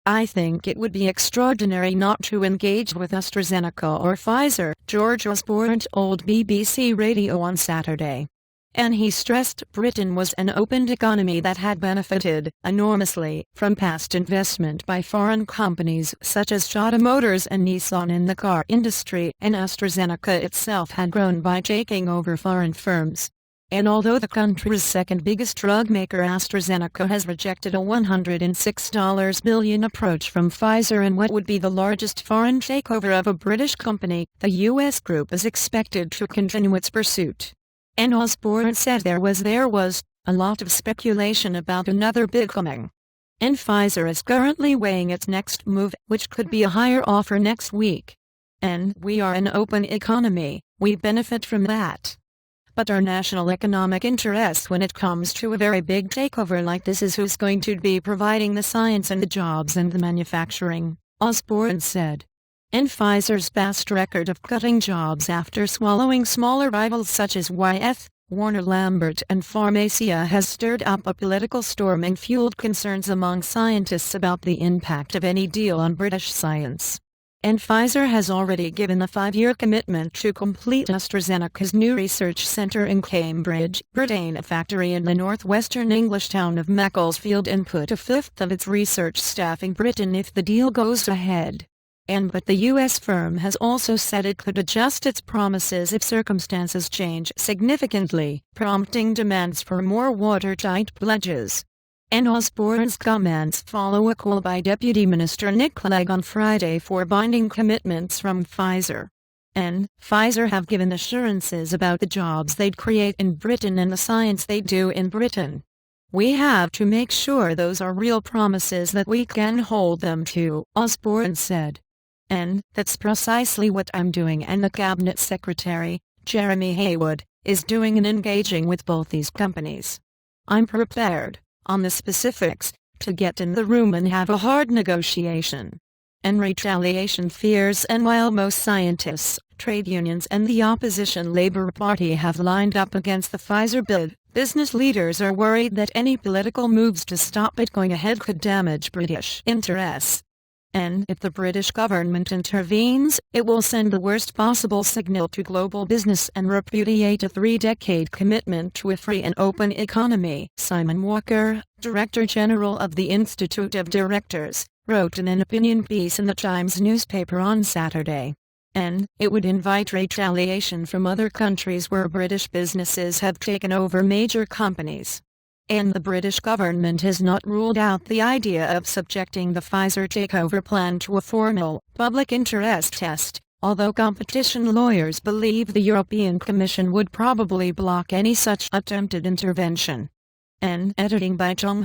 I think it would be extraordinary not to engage with AstraZeneca or Pfizer, George Osborne told BBC Radio on Saturday. And he stressed Britain was an open economy that had benefited enormously from past investment by foreign companies such as Tata Motors and Nissan in the car industry, and AstraZeneca itself had grown by taking over foreign firms. And although the country's second biggest drug maker AstraZeneca has rejected a $106 billion approach from Pfizer in what would be the largest foreign takeover of a British company, the US group is expected to continue its pursuit. And Osborne said there was a lot of speculation about another bid coming. And Pfizer is currently weighing its next move, which could be a higher offer next week. And we are an open economy, we benefit from that. But our national economic interest when it comes to a very big takeover like this is who's going to be providing the science and the jobs and the manufacturing, Osborne said. And Pfizer's past record of cutting jobs after swallowing smaller rivals such as YF, Warner Lambert and Pharmacia has stirred up a political storm and fueled concerns among scientists about the impact of any deal on British science. And Pfizer has already given a 5-year commitment to complete AstraZeneca's new research centre in Cambridge, Britain, a factory in the northwestern English town of Macclesfield, and put a fifth of its research staff in Britain if the deal goes ahead. But the US firm has also said it could adjust its promises if circumstances change significantly, prompting demands for more watertight pledges. And Osborne's comments follow a call by Deputy Minister Nick Clegg on Friday for binding commitments from Pfizer. And Pfizer have given assurances about the jobs they'd create in Britain and the science they do in Britain. We have to make sure those are real promises that we can hold them to, Osborne said. And that's precisely what I'm doing, and the Cabinet Secretary, Jeremy Haywood, is doing in engaging with both these companies. I'm prepared, on the specifics, to get in the room and have a hard negotiation. And retaliation fears, and while most scientists, trade unions and the opposition Labour Party have lined up against the Pfizer bid, business leaders are worried that any political moves to stop it going ahead could damage British interests. And if the British government intervenes, it will send the worst possible signal to global business and repudiate a 3-decade commitment to a free and open economy, Simon Walker, Director General of the Institute of Directors, wrote in an opinion piece in the Times newspaper on Saturday. And it would invite retaliation from other countries where British businesses have taken over major companies. And the British government has not ruled out the idea of subjecting the Pfizer takeover plan to a formal, public interest test, although competition lawyers believe the European Commission would probably block any such attempted intervention. And editing by Jong